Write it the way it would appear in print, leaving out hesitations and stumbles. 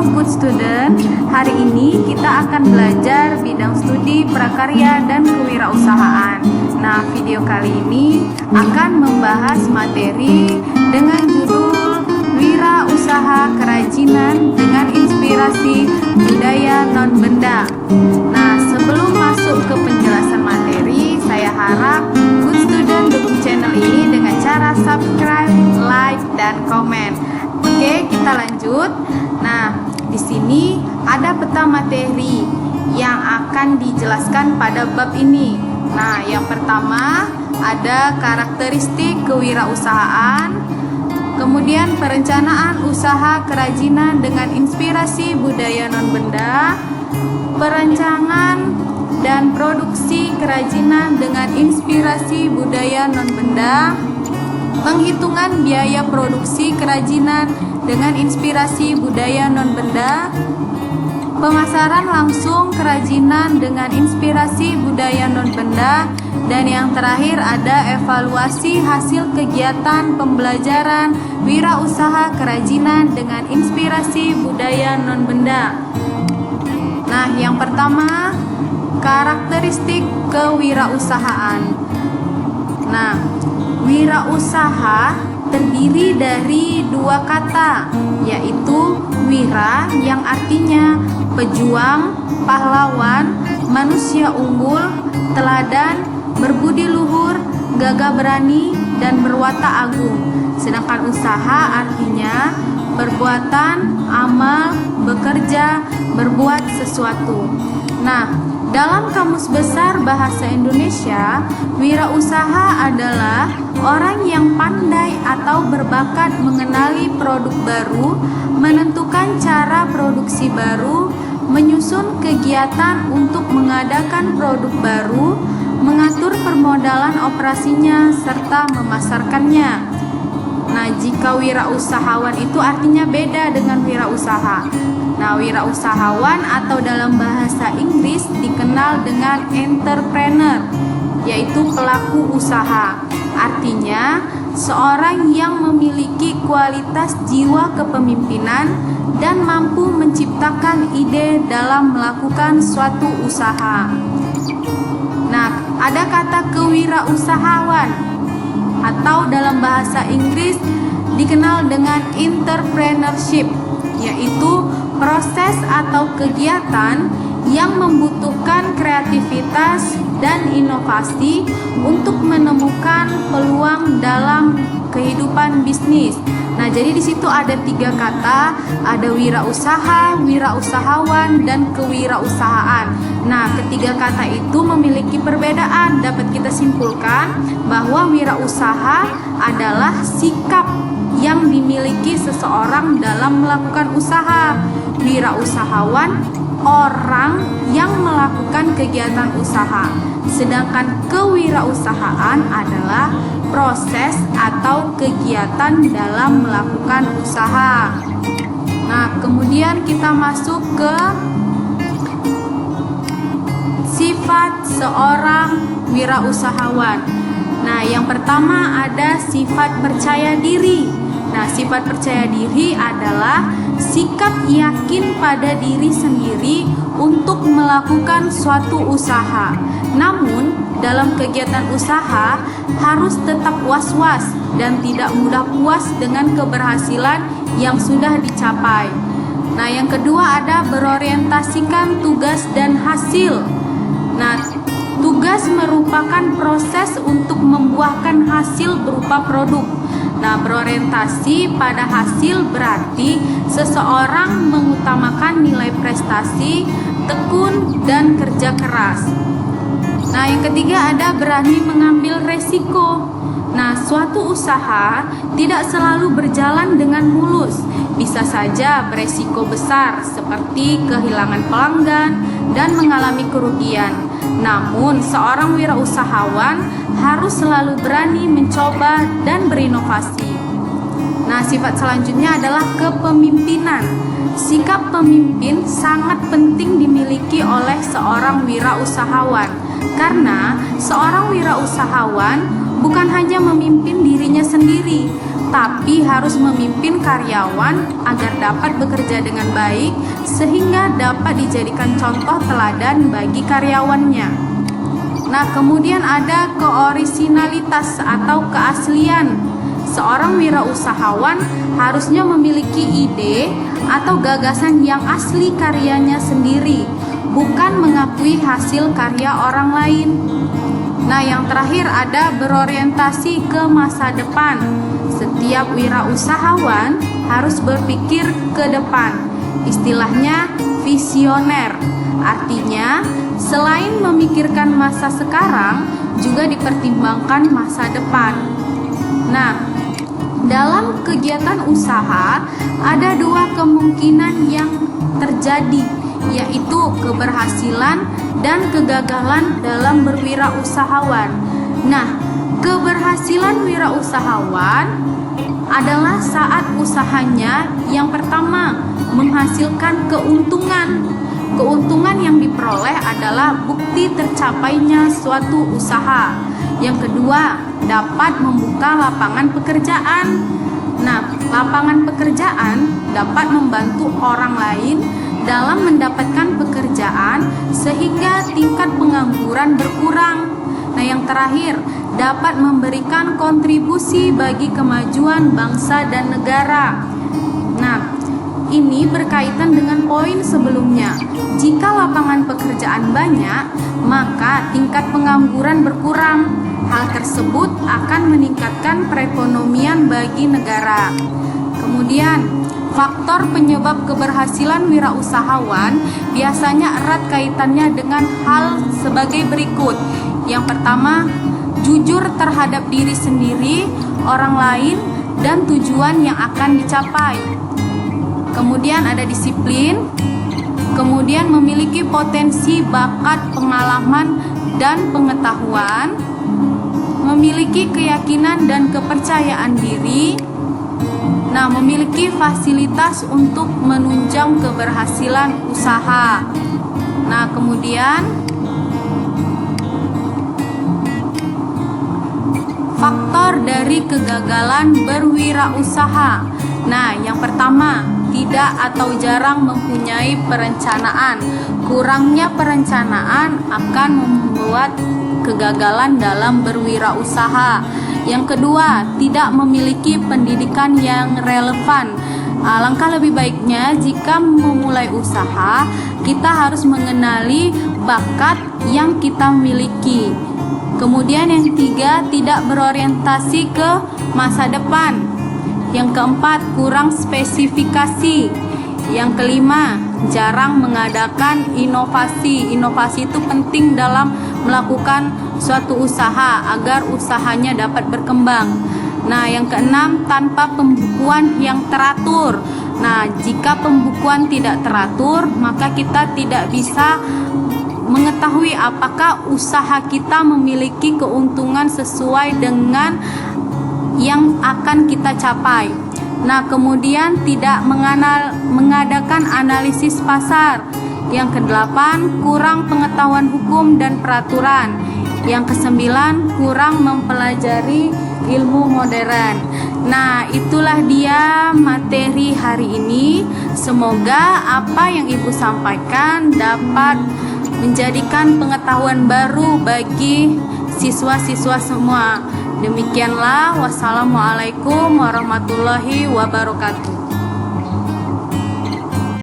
Halo good student, hari ini kita akan belajar bidang studi prakarya dan kewirausahaan. Nah, video kali ini akan membahas materi dengan judul Wirausaha Kerajinan dengan Inspirasi Budaya Non-Benda. Nah, sebelum masuk ke penjelasan materi, saya harap good student dukung channel ini dengan cara subscribe, like, dan komen. Oke, kita lanjut. Nah, di sini ada peta materi yang akan dijelaskan pada bab ini. Nah, yang pertama ada karakteristik kewirausahaan, kemudian perencanaan usaha kerajinan dengan inspirasi budaya non-benda, perencanaan dan produksi kerajinan dengan inspirasi budaya non-benda, penghitungan biaya produksi kerajinan dengan inspirasi budaya non-benda, pemasaran langsung kerajinan dengan inspirasi budaya non-benda, dan yang terakhir ada evaluasi hasil kegiatan pembelajaran wirausaha kerajinan dengan inspirasi budaya non-benda. Nah, yang pertama, karakteristik kewirausahaan. Nah, wirausaha terdiri dari dua kata, yaitu wira yang artinya pejuang, pahlawan, manusia unggul, teladan, berbudi luhur, gagah berani, dan berwatak agung. Sedangkan usaha artinya perbuatan, amal, bekerja, berbuat sesuatu. Nah, dalam Kamus Besar Bahasa Indonesia, wirausaha adalah orang yang pandai atau berbakat mengenali produk baru, menentukan cara produksi baru, menyusun kegiatan untuk mengadakan produk baru, mengatur permodalan operasinya, serta memasarkannya. Nah, jika wirausahawan itu artinya beda dengan wirausaha. Nah, wirausahawan atau dalam bahasa Inggris dikenal dengan entrepreneur, yaitu pelaku usaha. Artinya, seorang yang memiliki kualitas jiwa kepemimpinan dan mampu menciptakan ide dalam melakukan suatu usaha. Nah, ada kata kewirausahawan atau dalam bahasa Inggris dikenal dengan entrepreneurship, yaitu proses atau kegiatan yang membutuhkan kreativitas dan inovasi untuk menemukan peluang dalam kehidupan bisnis. Nah, jadi di situ ada tiga kata, ada wirausaha, wirausahawan, dan kewirausahaan. Nah, ketiga kata itu memiliki perbedaan. Dapat kita simpulkan bahwa wirausaha adalah sikap yang dimiliki seseorang dalam melakukan usaha. Wirausahawan orang yang melakukan kegiatan usaha. Sedangkan kewirausahaan adalah proses atau kegiatan dalam melakukan usaha. Nah, kemudian kita masuk ke sifat seorang wirausahawan. Nah, yang pertama ada sifat percaya diri. Nah, sifat percaya diri adalah sikap yakin pada diri sendiri untuk melakukan suatu usaha. Namun, dalam kegiatan usaha harus tetap was-was dan tidak mudah puas dengan keberhasilan yang sudah dicapai. Nah, yang kedua ada berorientasikan tugas dan hasil. Nah, tugas merupakan proses untuk membuahkan hasil berupa produk. Nah, berorientasi pada hasil berarti seseorang mengutamakan nilai prestasi, tekun, dan kerja keras. Nah, yang ketiga ada berani mengambil resiko. Nah, suatu usaha tidak selalu berjalan dengan mulus. Bisa saja beresiko besar seperti kehilangan pelanggan dan mengalami kerugian. Namun, seorang wirausahawan harus selalu berani mencoba dan berinovasi. Nah, sifat selanjutnya adalah kepemimpinan. Sikap pemimpin sangat penting dimiliki oleh seorang wirausahawan. Karena seorang wirausahawan bukan hanya memimpin dirinya sendiri, tapi harus memimpin karyawan agar dapat bekerja dengan baik sehingga dapat dijadikan contoh teladan bagi karyawannya. Nah, kemudian ada keorisinalitas atau keaslian. Seorang wirausahawan harusnya memiliki ide atau gagasan yang asli karyanya sendiri, bukan mengakui hasil karya orang lain. Nah, yang terakhir ada berorientasi ke masa depan. Setiap wirausahawan harus berpikir ke depan. Istilahnya visioner. Artinya, selain memikirkan masa sekarang, juga dipertimbangkan masa depan. Nah, dalam kegiatan usaha ada dua kemungkinan yang terjadi, yaitu keberhasilan dan kegagalan dalam berwirausahawan. Nah, keberhasilan wirausahawan adalah saat usahanya yang pertama menghasilkan keuntungan. Keuntungan yang diperoleh adalah bukti tercapainya suatu usaha. Yang kedua, dapat membuka lapangan pekerjaan. Nah, lapangan pekerjaan dapat membantu orang lain dalam mendapatkan pekerjaan sehingga tingkat pengangguran berkurang. Nah, yang terakhir, dapat memberikan kontribusi bagi kemajuan bangsa dan negara. Nah, ini berkaitan dengan poin sebelumnya. Jika lapangan pekerjaan banyak, maka tingkat pengangguran berkurang. Hal tersebut akan meningkatkan perekonomian bagi negara. Kemudian, faktor penyebab keberhasilan wirausahawan biasanya erat kaitannya dengan hal sebagai berikut. Yang pertama, jujur terhadap diri sendiri, orang lain, dan tujuan yang akan dicapai. Kemudian ada disiplin, kemudian memiliki potensi, bakat, pengalaman, dan pengetahuan, memiliki keyakinan dan kepercayaan diri. Nah, memiliki fasilitas untuk menunjang keberhasilan usaha. Nah, kemudian faktor dari kegagalan berwirausaha. Nah, yang pertama, tidak atau jarang mempunyai perencanaan. Kurangnya perencanaan akan membuat kegagalan dalam berwirausaha. Yang kedua, tidak memiliki pendidikan yang relevan. Alangkah lebih baiknya jika memulai usaha, kita harus mengenali bakat yang kita miliki. Kemudian yang ketiga, tidak berorientasi ke masa depan. Yang keempat, kurang spesifikasi. Yang kelima, jarang mengadakan inovasi. Inovasi itu penting dalam melakukan suatu usaha agar usahanya dapat berkembang. Nah, yang keenam, tanpa pembukuan yang teratur. Nah, jika pembukuan tidak teratur, maka kita tidak bisa mengetahui apakah usaha kita memiliki keuntungan sesuai dengan yang akan kita capai. Nah, kemudian tidak mengadakan analisis pasar. Yang kedelapan, kurang pengetahuan hukum dan peraturan. Yang kesembilan, kurang mempelajari ilmu modern. Nah, itulah dia materi hari ini. Semoga apa yang Ibu sampaikan dapat menjadikan pengetahuan baru bagi siswa-siswa semua. Demikianlah, wassalamualaikum warahmatullahi wabarakatuh.